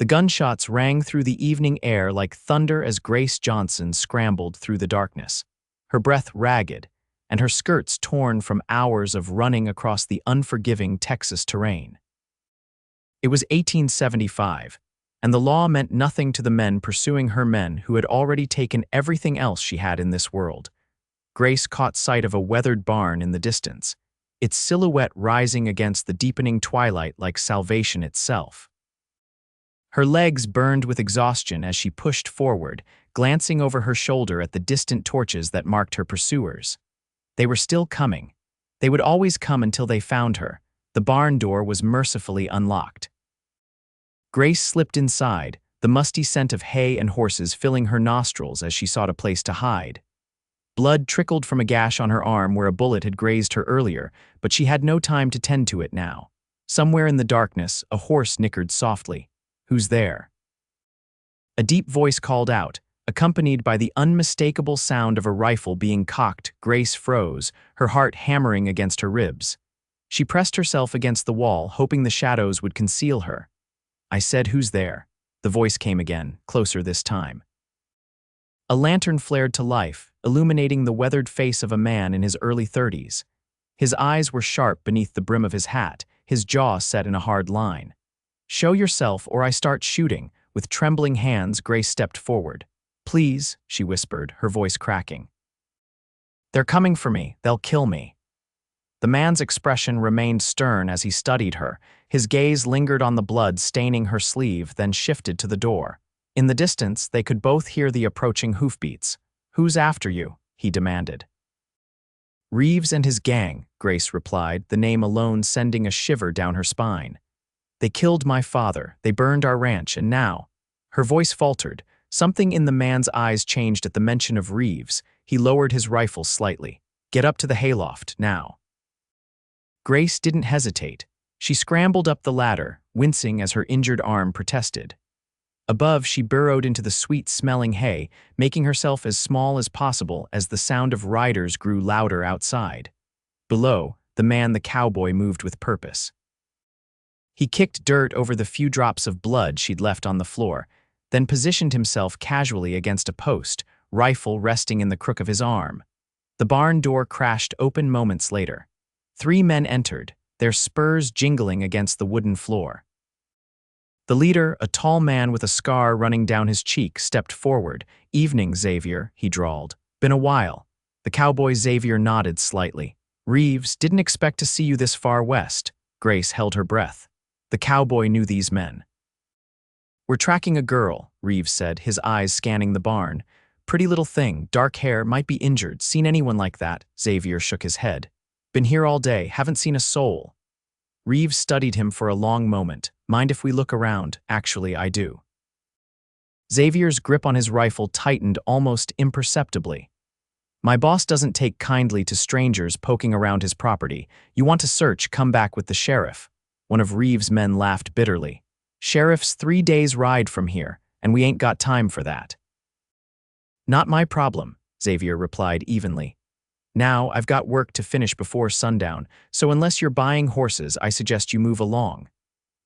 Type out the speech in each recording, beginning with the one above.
The gunshots rang through the evening air like thunder as Grace Johnson scrambled through the darkness, her breath ragged, and her skirts torn from hours of running across the unforgiving Texas terrain. It was 1875, and the law meant nothing to the men pursuing her men who had already taken everything else she had in this world. Grace caught sight of a weathered barn in the distance, its silhouette rising against the deepening twilight like salvation itself. Her legs burned with exhaustion as she pushed forward, glancing over her shoulder at the distant torches that marked her pursuers. They were still coming. They would always come until they found her. The barn door was mercifully unlocked. Grace slipped inside, the musty scent of hay and horses filling her nostrils as she sought a place to hide. Blood trickled from a gash on her arm where a bullet had grazed her earlier, but she had no time to tend to it now. Somewhere in the darkness, a horse nickered softly. "Who's there?" A deep voice called out, accompanied by the unmistakable sound of a rifle being cocked. Grace froze, her heart hammering against her ribs. She pressed herself against the wall, hoping the shadows would conceal her. "I said, who's there?" The voice came again, closer this time. A lantern flared to life, illuminating the weathered face of a man in his early 30s. His eyes were sharp beneath the brim of his hat, his jaw set in a hard line. "Show yourself or I start shooting." With trembling hands, Grace stepped forward. "Please," she whispered, her voice cracking. "They're coming for me. They'll kill me." The man's expression remained stern as he studied her. His gaze lingered on the blood staining her sleeve, then shifted to the door. In the distance, they could both hear the approaching hoofbeats. "Who's after you?" he demanded. "Reeves and his gang," Grace replied, the name alone sending a shiver down her spine. "They killed my father, they burned our ranch, and now—" Her voice faltered. Something in the man's eyes changed at the mention of Reeves. He lowered his rifle slightly. "Get up to the hayloft, now." Grace didn't hesitate. She scrambled up the ladder, wincing as her injured arm protested. Above, she burrowed into the sweet-smelling hay, making herself as small as possible as the sound of riders grew louder outside. Below, the cowboy moved with purpose. He kicked dirt over the few drops of blood she'd left on the floor, then positioned himself casually against a post, rifle resting in the crook of his arm. The barn door crashed open moments later. 3 men entered, their spurs jingling against the wooden floor. The leader, a tall man with a scar running down his cheek, stepped forward. "Evening, Xavier," he drawled. "Been a while." The cowboy Xavier nodded slightly. "Reeves, didn't expect to see you this far west." Grace held her breath. The cowboy knew these men. "We're tracking a girl," Reeves said, his eyes scanning the barn. "Pretty little thing, dark hair, might be injured. Seen anyone like that?" Xavier shook his head. "Been here all day, haven't seen a soul." Reeves studied him for a long moment. "Mind if we look around?" "Actually, I do." Xavier's grip on his rifle tightened almost imperceptibly. "My boss doesn't take kindly to strangers poking around his property. You want to search, come back with the sheriff." One of Reeves' men laughed bitterly. "Sheriff's 3 days' ride from here, and we ain't got time for that." "Not my problem," Xavier replied evenly. "Now, I've got work to finish before sundown, so unless you're buying horses, I suggest you move along."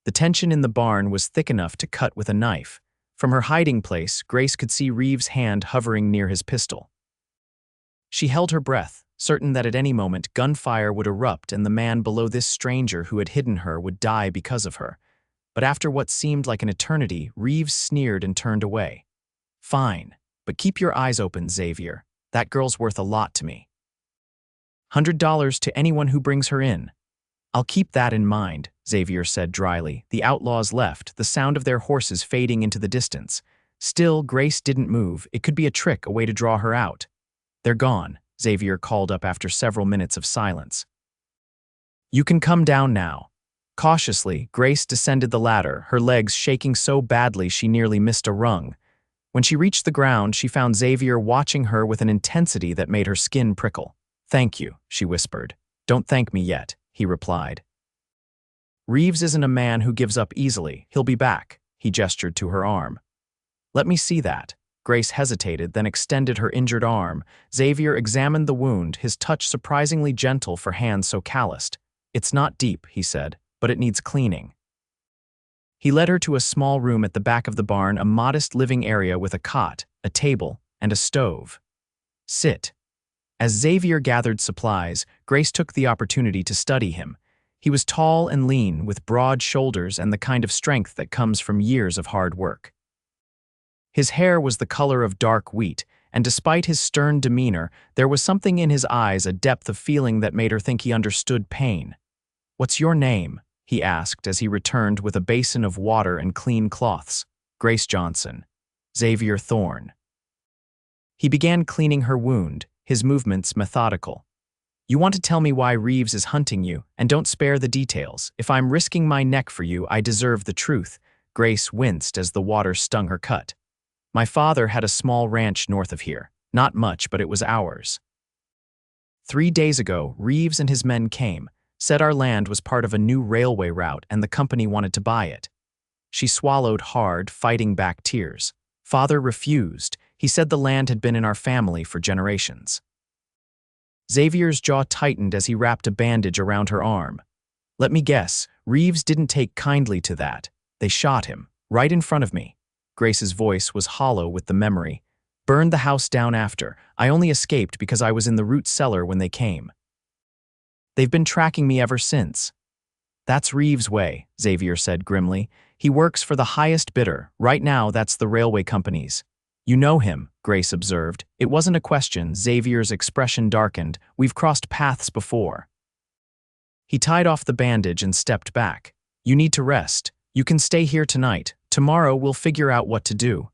The tension in the barn was thick enough to cut with a knife. From her hiding place, Grace could see Reeves' hand hovering near his pistol. She held her breath, certain that at any moment gunfire would erupt and the man below this stranger who had hidden her would die because of her. But after what seemed like an eternity, Reeves sneered and turned away. "Fine, but keep your eyes open, Xavier. That girl's worth a lot to me. $100 to anyone who brings her in." "I'll keep that in mind," Xavier said dryly. The outlaws left, the sound of their horses fading into the distance. Still, Grace didn't move. It could be a trick, a way to draw her out. "They're gone," Xavier called up after several minutes of silence. "You can come down now." Cautiously, Grace descended the ladder, her legs shaking so badly she nearly missed a rung. When she reached the ground, she found Xavier watching her with an intensity that made her skin prickle. "Thank you," she whispered. "Don't thank me yet," he replied. "Reeves isn't a man who gives up easily. He'll be back." He gestured to her arm. "Let me see that." Grace hesitated, then extended her injured arm. Xavier examined the wound, his touch surprisingly gentle for hands so calloused. "It's not deep," he said, "but it needs cleaning." He led her to a small room at the back of the barn, a modest living area with a cot, a table, and a stove. Sit. As Xavier gathered supplies, Grace took the opportunity to study him. He was tall and lean, with broad shoulders and the kind of strength that comes from years of hard work. His hair was the color of dark wheat, and despite his stern demeanor, there was something in his eyes, a depth of feeling that made her think he understood pain. "What's your name?" he asked as he returned with a basin of water and clean cloths. "Grace Johnson." "Xavier Thorne." He began cleaning her wound, his movements methodical. "You want to tell me why Reeves is hunting you, and don't spare the details. If I'm risking my neck for you, I deserve the truth." Grace winced as the water stung her cut. "My father had a small ranch north of here. Not much, but it was ours. 3 days ago, Reeves and his men came, said our land was part of a new railway route and the company wanted to buy it." She swallowed hard, fighting back tears. "Father refused. He said the land had been in our family for generations." Xavier's jaw tightened as he wrapped a bandage around her arm. "Let me guess, Reeves didn't take kindly to that. They shot him, right in front of me." Grace's voice was hollow with the memory. "Burned the house down after. I only escaped because I was in the root cellar when they came. They've been tracking me ever since." "That's Reeves' way," Xavier said grimly. "He works for the highest bidder. Right now, that's the railway companies." "You know him," Grace observed. It wasn't a question. Xavier's expression darkened. "We've crossed paths before." He tied off the bandage and stepped back. "You need to rest. You can stay here tonight. Tomorrow we'll figure out what to do."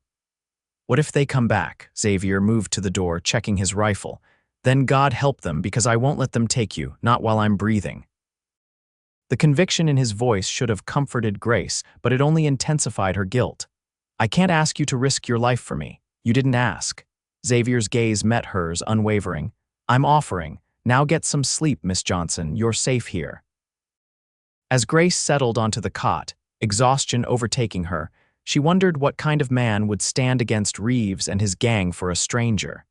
"What if they come back?" Xavier moved to the door, checking his rifle. "Then God help them, because I won't let them take you, not while I'm breathing." The conviction in his voice should have comforted Grace, but it only intensified her guilt. "I can't ask you to risk your life for me. You didn't ask." Xavier's gaze met hers, unwavering. "I'm offering. Now get some sleep, Miss Johnson. You're safe here." As Grace settled onto the cot, exhaustion overtaking her, she wondered what kind of man would stand against Reeves and his gang for a stranger.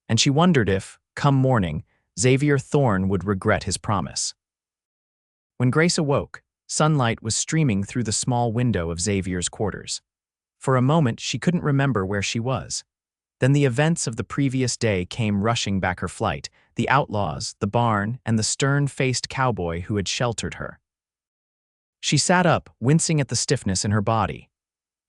And she wondered if, come morning, Xavier Thorne would regret his promise. When Grace awoke, sunlight was streaming through the small window of Xavier's quarters. For a moment, she couldn't remember where she was. Then the events of the previous day came rushing back her flight: the outlaws, the barn, and the stern-faced cowboy who had sheltered her. She sat up, wincing at the stiffness in her body.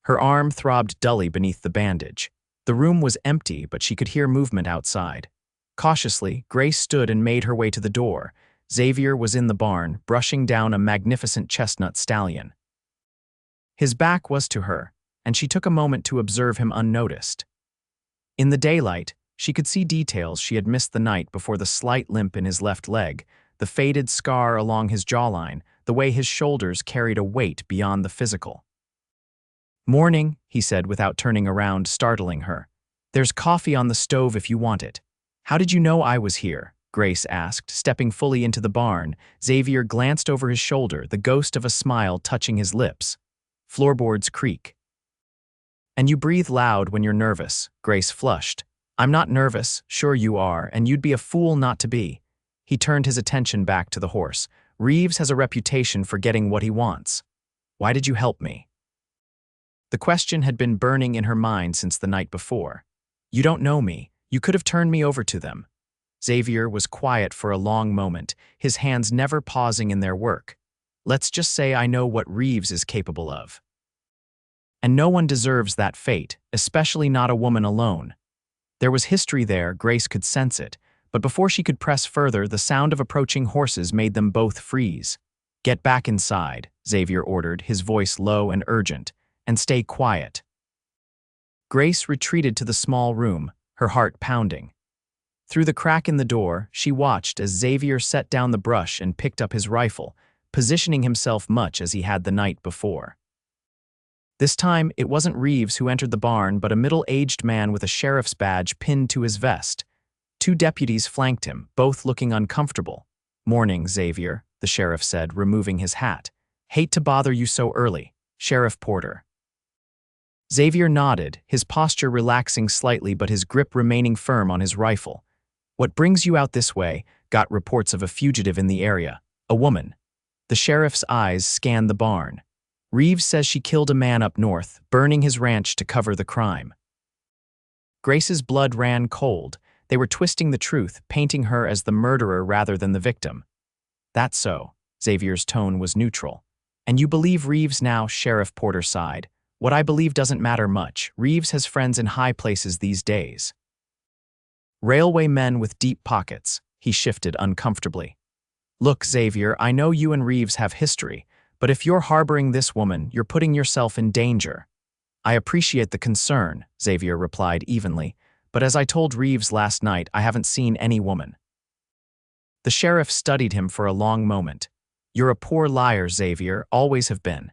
Her arm throbbed dully beneath the bandage. The room was empty, but she could hear movement outside. Cautiously, Grace stood and made her way to the door. Xavier was in the barn, brushing down a magnificent chestnut stallion. His back was to her, and she took a moment to observe him unnoticed. In the daylight, she could see details she had missed the night before: the slight limp in his left leg, the faded scar along his jawline, the way his shoulders carried a weight beyond the physical. "Morning," he said without turning around, startling her. "There's coffee on the stove if you want it." "How did you know I was here?" Grace asked, stepping fully into the barn. Xavier glanced over his shoulder, the ghost of a smile touching his lips. Floorboards creak. "And you breathe loud when you're nervous." Grace flushed. "I'm not nervous. Sure you are, and you'd be a fool not to be." He turned his attention back to the horse. "Reeves has a reputation for getting what he wants. Why did you help me?" The question had been burning in her mind since the night before. "You don't know me. You could have turned me over to them." Xavier was quiet for a long moment, his hands never pausing in their work. "Let's just say I know what Reeves is capable of. And no one deserves that fate, especially not a woman alone." There was history there, Grace could sense it, but before she could press further, the sound of approaching horses made them both freeze. "Get back inside," Xavier ordered, his voice low and urgent, "and stay quiet." Grace retreated to the small room, her heart pounding. Through the crack in the door, she watched as Xavier set down the brush and picked up his rifle, positioning himself much as he had the night before. This time, it wasn't Reeves who entered the barn, but a middle-aged man with a sheriff's badge pinned to his vest. 2 deputies flanked him, both looking uncomfortable. "Morning, Xavier," the sheriff said, removing his hat. "Hate to bother you so early. Sheriff Porter." Xavier nodded, his posture relaxing slightly but his grip remaining firm on his rifle. "What brings you out this way?" "Got reports of a fugitive in the area. A woman." The sheriff's eyes scanned the barn. Reeves says she killed a man up north, burning his ranch to cover the crime. Grace's blood ran cold. They were twisting the truth, painting her as the murderer rather than the victim. That's so. Xavier's tone was neutral. And you believe Reeves now, Sheriff Porter sighed. What I believe doesn't matter much. Reeves has friends in high places these days. Railway men with deep pockets. He shifted uncomfortably. Look, Xavier, I know you and Reeves have history, but if you're harboring this woman, you're putting yourself in danger. I appreciate the concern, Xavier replied evenly, but as I told Reeves last night, I haven't seen any woman. The sheriff studied him for a long moment. You're a poor liar, Xavier, always have been.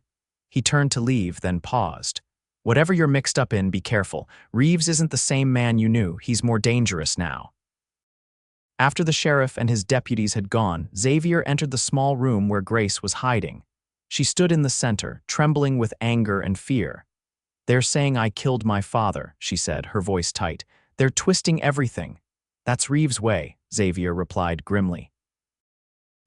He turned to leave, then paused. Whatever you're mixed up in, be careful. Reeves isn't the same man you knew. He's more dangerous now. After the sheriff and his deputies had gone, Xavier entered the small room where Grace was hiding. She stood in the center, trembling with anger and fear. They're saying I killed my father, she said, her voice tight. They're twisting everything. That's Reeves' way, Xavier replied grimly.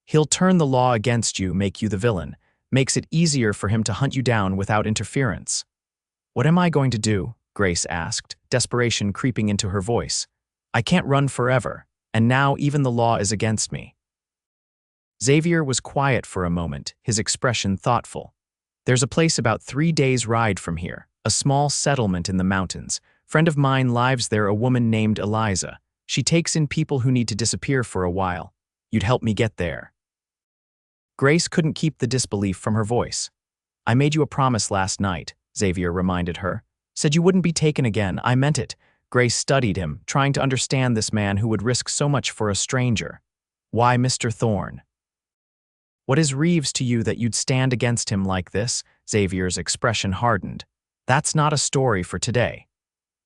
He'll turn the law against you, make you the villain. Makes it easier for him to hunt you down without interference. What am I going to do? Grace asked, desperation creeping into her voice. I can't run forever, and now even the law is against me. Xavier was quiet for a moment, his expression thoughtful. There's a place about 3 days' ride from here, a small settlement in the mountains. Friend of mine lives there, a woman named Eliza. She takes in people who need to disappear for a while. You'd help me get there. Grace couldn't keep the disbelief from her voice. I made you a promise last night, Xavier reminded her. Said you wouldn't be taken again. I meant it. Grace studied him, trying to understand this man who would risk so much for a stranger. Why Mr. Thorne? What is Reeves to you that you'd stand against him like this? Xavier's expression hardened. That's not a story for today.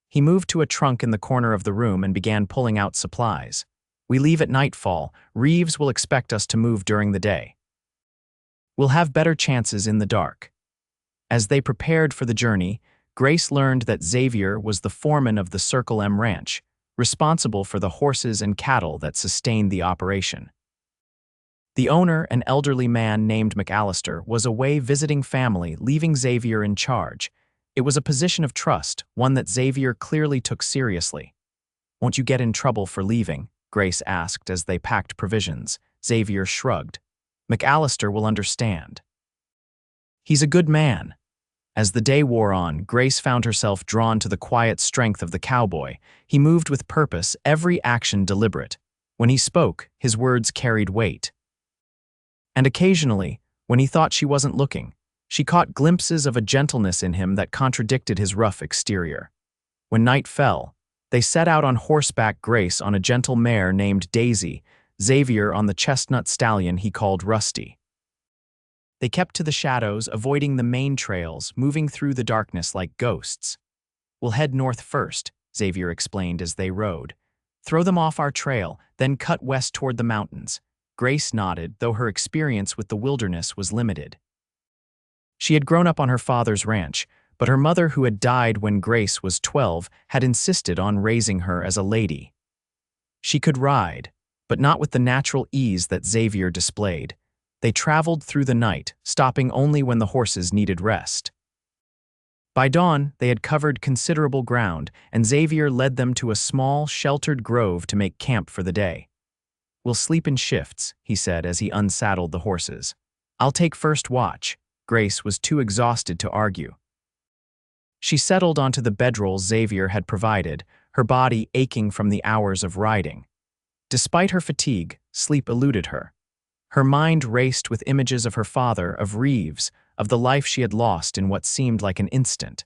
He moved to a trunk in the corner of the room and began pulling out supplies. We leave at nightfall. Reeves will expect us to move during the day. We'll have better chances in the dark. As they prepared for the journey, Grace learned that Xavier was the foreman of the Circle M Ranch, responsible for the horses and cattle that sustained the operation. The owner, an elderly man named McAllister, was away visiting family, leaving Xavier in charge. It was a position of trust, one that Xavier clearly took seriously. Won't you get in trouble for leaving? Grace asked as they packed provisions. Xavier shrugged. McAllister will understand. He's a good man. As the day wore on, Grace found herself drawn to the quiet strength of the cowboy. He moved with purpose, every action deliberate. When he spoke, his words carried weight. And occasionally, when he thought she wasn't looking, she caught glimpses of a gentleness in him that contradicted his rough exterior. When night fell, they set out on horseback, Grace on a gentle mare named Daisy, Xavier on the chestnut stallion he called Rusty. They kept to the shadows, avoiding the main trails, moving through the darkness like ghosts. We'll head north first, Xavier explained as they rode. Throw them off our trail, then cut west toward the mountains. Grace nodded, though her experience with the wilderness was limited. She had grown up on her father's ranch, but her mother, who had died when Grace was 12, had insisted on raising her as a lady. She could ride, but not with the natural ease that Xavier displayed. They traveled through the night, stopping only when the horses needed rest. By dawn, they had covered considerable ground, and Xavier led them to a small, sheltered grove to make camp for the day. We'll sleep in shifts, he said as he unsaddled the horses. I'll take first watch. Grace was too exhausted to argue. She settled onto the bedroll Xavier had provided, her body aching from the hours of riding. Despite her fatigue, sleep eluded her. Her mind raced with images of her father, of Reeves, of the life she had lost in what seemed like an instant.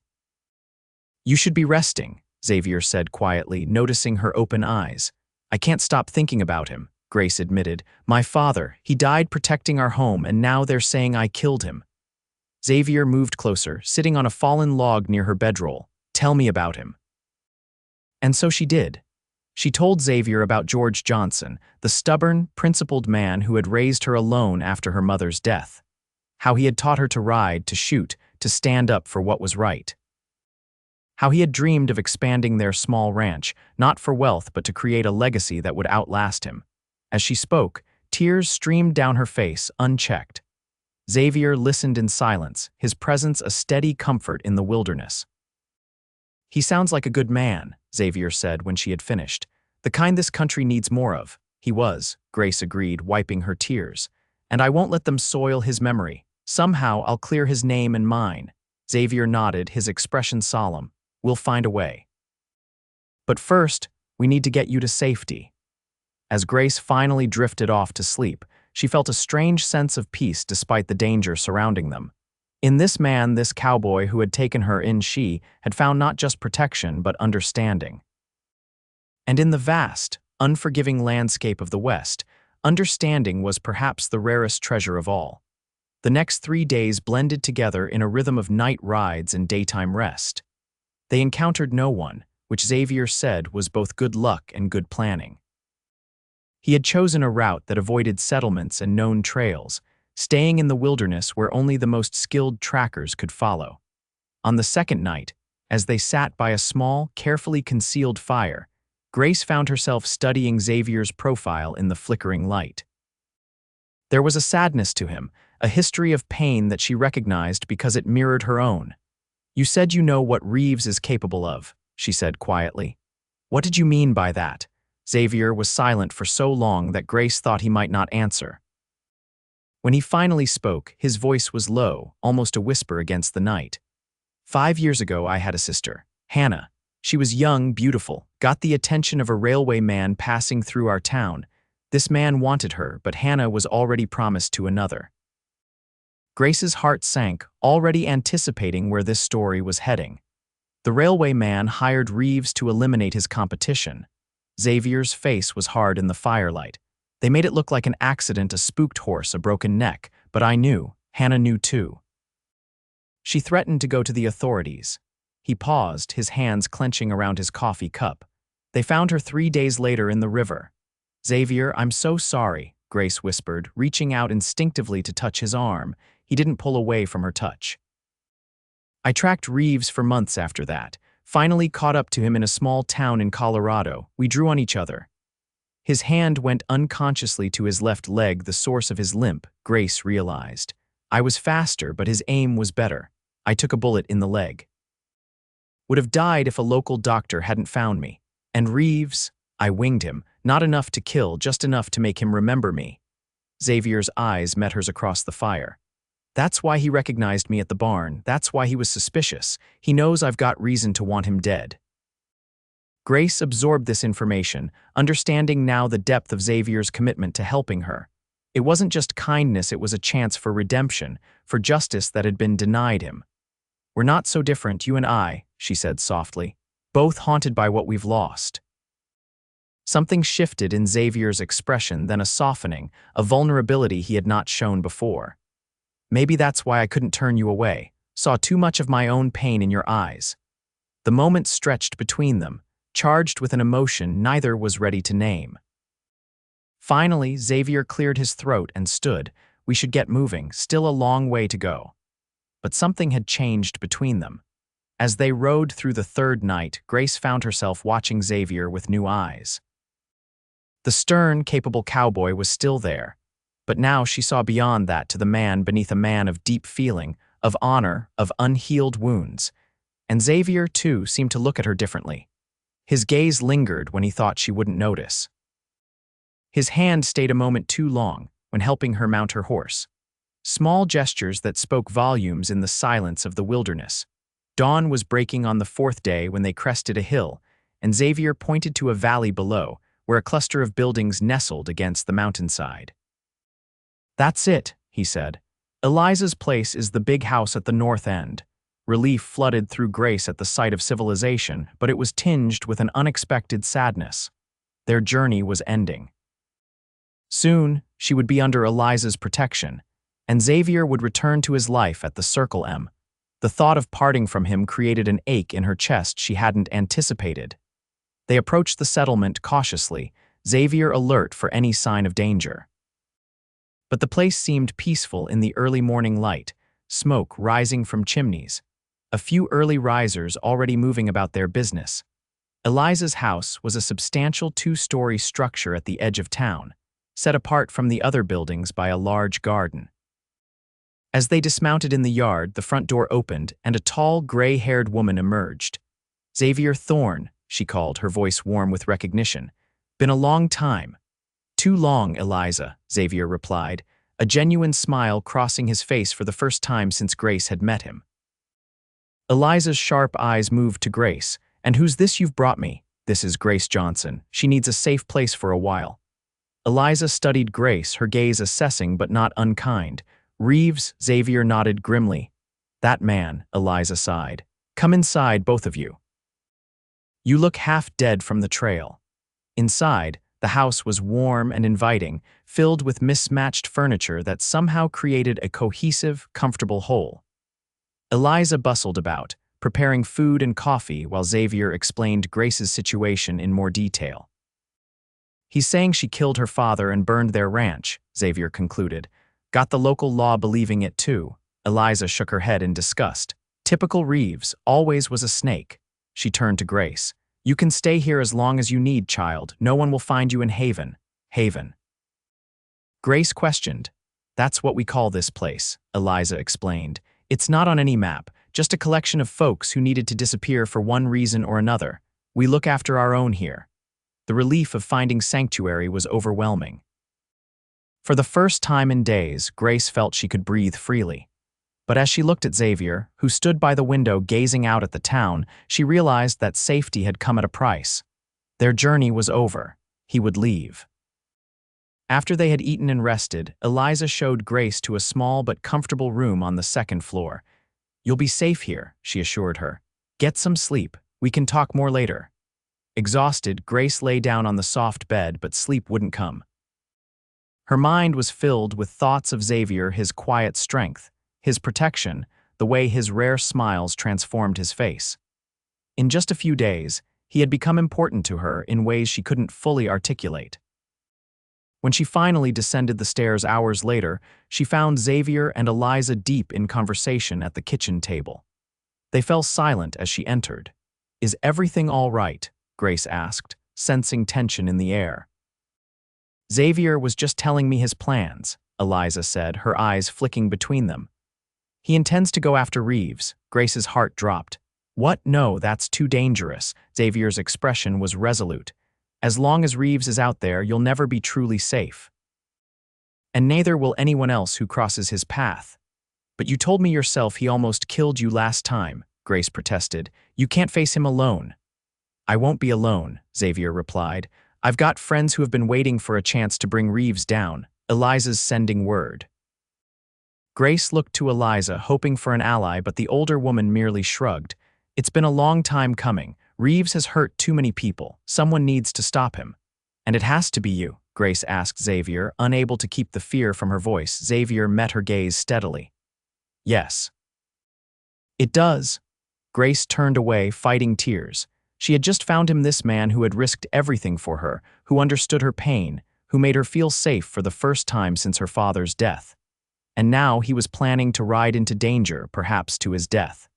You should be resting, Xavier said quietly, noticing her open eyes. I can't stop thinking about him, Grace admitted. My father, he died protecting our home, and now they're saying I killed him. Xavier moved closer, sitting on a fallen log near her bedroll. Tell me about him. And so she did. She told Xavier about George Johnson, the stubborn, principled man who had raised her alone after her mother's death. How he had taught her to ride, to shoot, to stand up for what was right. How he had dreamed of expanding their small ranch, not for wealth but to create a legacy that would outlast him. As she spoke, tears streamed down her face, unchecked. Xavier listened in silence, his presence a steady comfort in the wilderness. "He sounds like a good man," Xavier said when she had finished. "The kind this country needs more of." "He was," Grace agreed, wiping her tears. "And I won't let them soil his memory. Somehow I'll clear his name and mine." Xavier nodded, his expression solemn. "We'll find a way. But first, we need to get you to safety." As Grace finally drifted off to sleep, she felt a strange sense of peace despite the danger surrounding them. In this man, this cowboy who had taken her in, she had found not just protection but understanding. And in the vast, unforgiving landscape of the West, understanding was perhaps the rarest treasure of all. The next 3 days blended together in a rhythm of night rides and daytime rest. They encountered no one, which Xavier said was both good luck and good planning. He had chosen a route that avoided settlements and known trails, staying in the wilderness where only the most skilled trackers could follow. On the second night, as they sat by a small, carefully concealed fire, Grace found herself studying Xavier's profile in the flickering light. There was a sadness to him, a history of pain that she recognized because it mirrored her own. "You said you know what Reeves is capable of," she said quietly. "What did you mean by that?" Xavier was silent for so long that Grace thought he might not answer. When he finally spoke, his voice was low, almost a whisper against the night. "5 years ago I had a sister, Hannah. She was young, beautiful, got the attention of a railway man passing through our town. This man wanted her, but Hannah was already promised to another." Grace's heart sank, already anticipating where this story was heading. The railway man hired Reeves to eliminate his competition. Xavier's face was hard in the firelight. "They made it look like an accident, a spooked horse, a broken neck, but I knew. Hannah knew too. She threatened to go to the authorities." He paused, his hands clenching around his coffee cup. "They found her 3 days later in the river." "Xavier, I'm so sorry," Grace whispered, reaching out instinctively to touch his arm. He didn't pull away from her touch. "I tracked Reeves for months after that. Finally caught up to him in a small town in Colorado. We drew on each other." His hand went unconsciously to his left leg, the source of his limp, Grace realized. "I was faster, but his aim was better. I took a bullet in the leg. Would have died if a local doctor hadn't found me. And Reeves, I winged him, not enough to kill, just enough to make him remember me." Xavier's eyes met hers across the fire. "That's why he recognized me at the barn. That's why he was suspicious. He knows I've got reason to want him dead." Grace absorbed this information, understanding now the depth of Xavier's commitment to helping her. It wasn't just kindness, it was a chance for redemption, for justice that had been denied him. "We're not so different, you and I," she said softly, "both haunted by what we've lost." Something shifted in Xavier's expression, then a softening, a vulnerability he had not shown before. "Maybe that's why I couldn't turn you away. Saw too much of my own pain in your eyes." The moment stretched between them, charged with an emotion neither was ready to name. Finally, Xavier cleared his throat and stood. "We should get moving, still a long way to go." But something had changed between them. As they rode through the third night, Grace found herself watching Xavier with new eyes. The stern, capable cowboy was still there, but now she saw beyond that to the man beneath a man of deep feeling, of honor, of unhealed wounds. And Xavier, too, seemed to look at her differently. His gaze lingered when he thought she wouldn't notice. His hand stayed a moment too long when helping her mount her horse. Small gestures that spoke volumes in the silence of the wilderness. Dawn was breaking on the 4th day when they crested a hill, and Xavier pointed to a valley below, where a cluster of buildings nestled against the mountainside. "That's it," he said. "Eliza's place is the big house at the north end." Relief flooded through Grace at the sight of civilization, but it was tinged with an unexpected sadness. Their journey was ending. Soon, she would be under Eliza's protection, and Xavier would return to his life at the Circle M. The thought of parting from him created an ache in her chest she hadn't anticipated. They approached the settlement cautiously, Xavier alert for any sign of danger. But the place seemed peaceful in the early morning light, smoke rising from chimneys, a few early risers already moving about their business. Eliza's house was a substantial 2-story structure at the edge of town, set apart from the other buildings by a large garden. As they dismounted in the yard, the front door opened and a tall, gray-haired woman emerged. "Xavier Thorne," she called, her voice warm with recognition. "Been a long time." "Too long, Eliza," Xavier replied, a genuine smile crossing his face for the first time since Grace had met him. Eliza's sharp eyes moved to Grace. "And who's this you've brought me?" "This is Grace Johnson. She needs a safe place for a while." Eliza studied Grace, her gaze assessing but not unkind. "Reeves," Xavier nodded grimly. "That man," Eliza sighed. "Come inside, both of you." "You look half dead from the trail." Inside, the house was warm and inviting, filled with mismatched furniture that somehow created a cohesive, comfortable whole. Eliza bustled about, preparing food and coffee while Xavier explained Grace's situation in more detail. "He's saying she killed her father and burned their ranch," Xavier concluded. "Got the local law believing it too." Eliza shook her head in disgust. "Typical Reeves, always was a snake." She turned to Grace. "You can stay here as long as you need, child. No one will find you in Haven." "Haven?" Grace questioned. "That's what we call this place," Eliza explained. "It's not on any map, just a collection of folks who needed to disappear for one reason or another. We look after our own here." The relief of finding sanctuary was overwhelming. For the first time in days, Grace felt she could breathe freely. But as she looked at Xavier, who stood by the window gazing out at the town, she realized that safety had come at a price. Their journey was over. He would leave. After they had eaten and rested, Eliza showed Grace to a small but comfortable room on the second floor. "You'll be safe here," she assured her. "Get some sleep. We can talk more later." Exhausted, Grace lay down on the soft bed, but sleep wouldn't come. Her mind was filled with thoughts of Xavier, his quiet strength, his protection, the way his rare smiles transformed his face. In just a few days, he had become important to her in ways she couldn't fully articulate. When she finally descended the stairs hours later, she found Xavier and Eliza deep in conversation at the kitchen table. They fell silent as she entered. "Is everything all right?" Grace asked, sensing tension in the air. "Xavier was just telling me his plans," Eliza said, her eyes flicking between them. "He intends to go after Reeves." Grace's heart dropped. "What? No, that's too dangerous." Xavier's expression was resolute. "As long as Reeves is out there, you'll never be truly safe. And neither will anyone else who crosses his path." "But you told me yourself he almost killed you last time," Grace protested. "You can't face him alone." "I won't be alone," Xavier replied. "I've got friends who have been waiting for a chance to bring Reeves down." Eliza's sending word. Grace looked to Eliza, hoping for an ally, but the older woman merely shrugged. "It's been a long time coming. Reeves has hurt too many people. Someone needs to stop him." "And it has to be you?" Grace asked Xavier, unable to keep the fear from her voice. Xavier met her gaze steadily. "Yes." "It does." Grace turned away, fighting tears. She had just found him, this man who had risked everything for her, who understood her pain, who made her feel safe for the first time since her father's death. And now he was planning to ride into danger, perhaps to his death.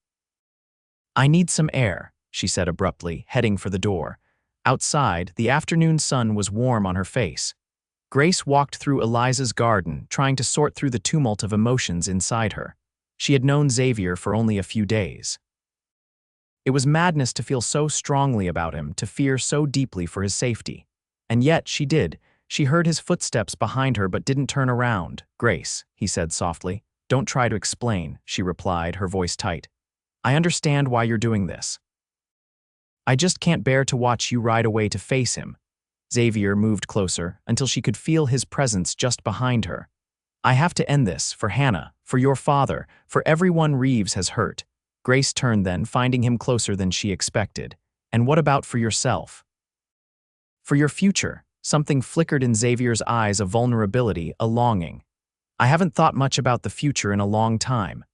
"I need some air," she said abruptly, heading for the door. Outside, the afternoon sun was warm on her face. Grace walked through Eliza's garden, trying to sort through the tumult of emotions inside her. She had known Xavier for only a few days. It was madness to feel so strongly about him, to fear so deeply for his safety. And yet she did. She heard his footsteps behind her but didn't turn around. "Grace," he said softly. "Don't try to explain," she replied, her voice tight. "I understand why you're doing this. I just can't bear to watch you ride away to face him." Xavier moved closer until she could feel his presence just behind her. "I have to end this, for Hannah, for your father, for everyone Reeves has hurt." Grace turned then, finding him closer than she expected. "And what about for yourself? For your future?" Something flickered in Xavier's eyes, a vulnerability, a longing. "I haven't thought much about the future in a long time."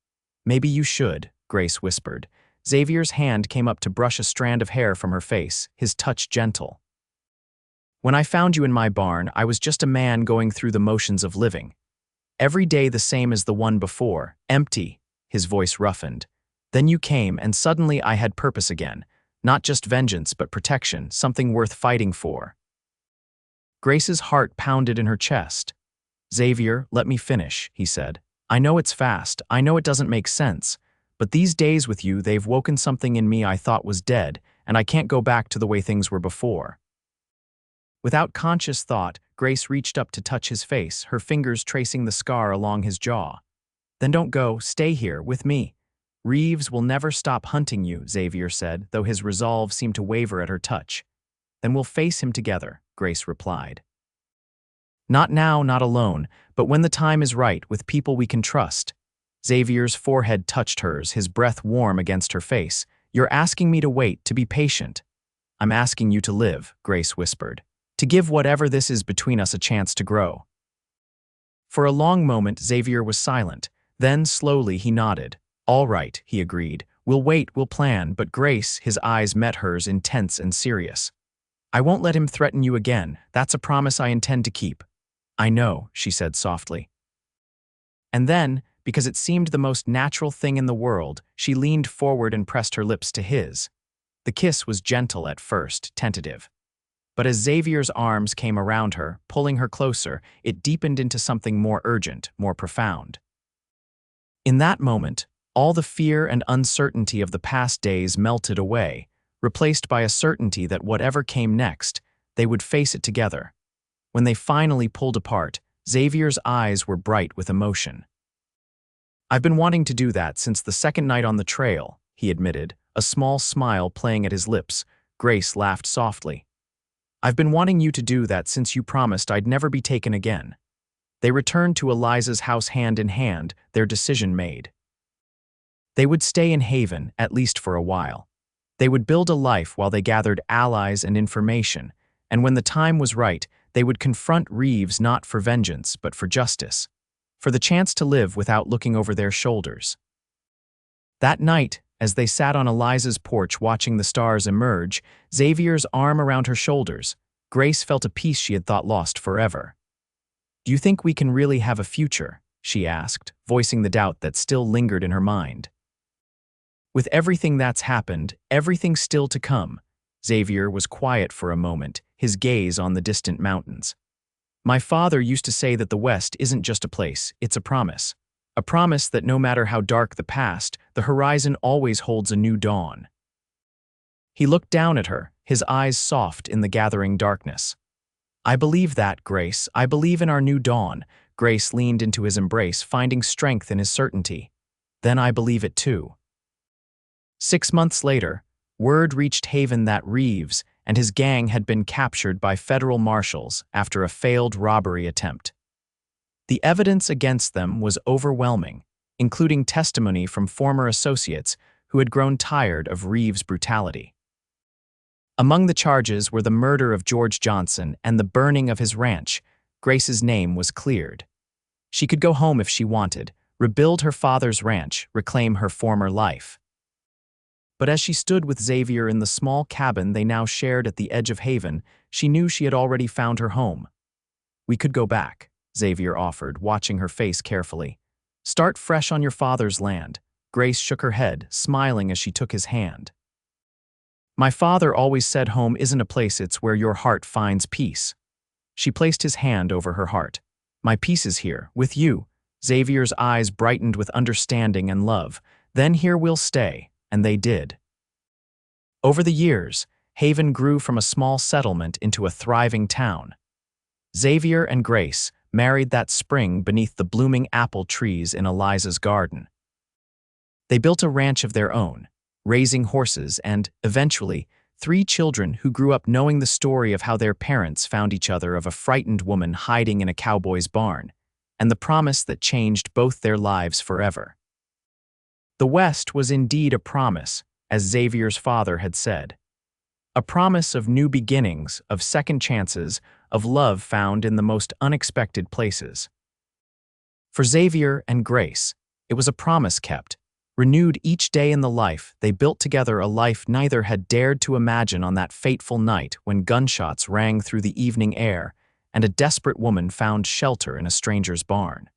"Maybe you should," Grace whispered. Xavier's hand came up to brush a strand of hair from her face, his touch gentle. "When I found you in my barn, I was just a man going through the motions of living. Every day the same as the one before, empty," his voice roughened. "Then you came, and suddenly I had purpose again. Not just vengeance, but protection, something worth fighting for." Grace's heart pounded in her chest. "Xavier, let me finish," he said. I know it's fast, I know it doesn't make sense, but these days with you, they've woken something in me I thought was dead, and I can't go back to the way things were before." Without conscious thought, Grace reached up to touch his face, her fingers tracing the scar along his jaw. "Then don't go, stay here, with me. Reeves will never stop hunting you," Xavier said, though his resolve seemed to waver at her touch. "Then we'll face him together," Grace replied. "Not now, not alone, but when the time is right, with people we can trust." Xavier's forehead touched hers, his breath warm against her face. "You're asking me to wait, to be patient." "I'm asking you to live," Grace whispered, "to give whatever this is between us a chance to grow." For a long moment, Xavier was silent. Then, slowly, he nodded. "All right," he agreed. "We'll wait, we'll plan," but Grace, his eyes met hers, intense and serious. "I won't let him threaten you again. That's a promise I intend to keep." "I know," she said softly. And then, because it seemed the most natural thing in the world, she leaned forward and pressed her lips to his. The kiss was gentle at first, tentative. But as Xavier's arms came around her, pulling her closer, it deepened into something more urgent, more profound. In that moment, all the fear and uncertainty of the past days melted away, replaced by a certainty that whatever came next, they would face it together. When they finally pulled apart, Xavier's eyes were bright with emotion. "I've been wanting to do that since the second night on the trail," he admitted, a small smile playing at his lips. Grace laughed softly. "I've been wanting you to do that since you promised I'd never be taken again." They returned to Eliza's house hand in hand, their decision made. They would stay in Haven, at least for a while. They would build a life while they gathered allies and information, and when the time was right, they would confront Reeves not for vengeance, but for justice, for the chance to live without looking over their shoulders. That night, as they sat on Eliza's porch watching the stars emerge, Xavier's arm around her shoulders, Grace felt a peace she had thought lost forever. "Do you think we can really have a future?" she asked, voicing the doubt that still lingered in her mind. "With everything that's happened, everything still to come." Xavier was quiet for a moment, his gaze on the distant mountains. "My father used to say that the West isn't just a place, it's a promise. A promise that no matter how dark the past, the horizon always holds a new dawn." He looked down at her, his eyes soft in the gathering darkness. "I believe that, Grace. I believe in our new dawn." Grace leaned into his embrace, finding strength in his certainty. "Then I believe it too." 6 months later, word reached Haven that Reeves and his gang had been captured by federal marshals after a failed robbery attempt. The evidence against them was overwhelming, including testimony from former associates who had grown tired of Reeves' brutality. Among the charges were the murder of George Johnson and the burning of his ranch. Grace's name was cleared. She could go home if she wanted, rebuild her father's ranch, reclaim her former life. But as she stood with Xavier in the small cabin they now shared at the edge of Haven, she knew she had already found her home. "We could go back," Xavier offered, watching her face carefully. "Start fresh on your father's land." Grace shook her head, smiling as she took his hand. "My father always said home isn't a place, it's where your heart finds peace." She placed his hand over her heart. "My peace is here, with you." Xavier's eyes brightened with understanding and love. "Then here we'll stay." And they did. Over the years, Haven grew from a small settlement into a thriving town. Xavier and Grace married that spring beneath the blooming apple trees in Eliza's garden. They built a ranch of their own, raising horses and, eventually, 3 children who grew up knowing the story of how their parents found each other, of a frightened woman hiding in a cowboy's barn, and the promise that changed both their lives forever. The West was indeed a promise, as Xavier's father had said. A promise of new beginnings, of second chances, of love found in the most unexpected places. For Xavier and Grace, it was a promise kept, renewed each day in the life they built together, a life neither had dared to imagine on that fateful night when gunshots rang through the evening air and a desperate woman found shelter in a stranger's barn.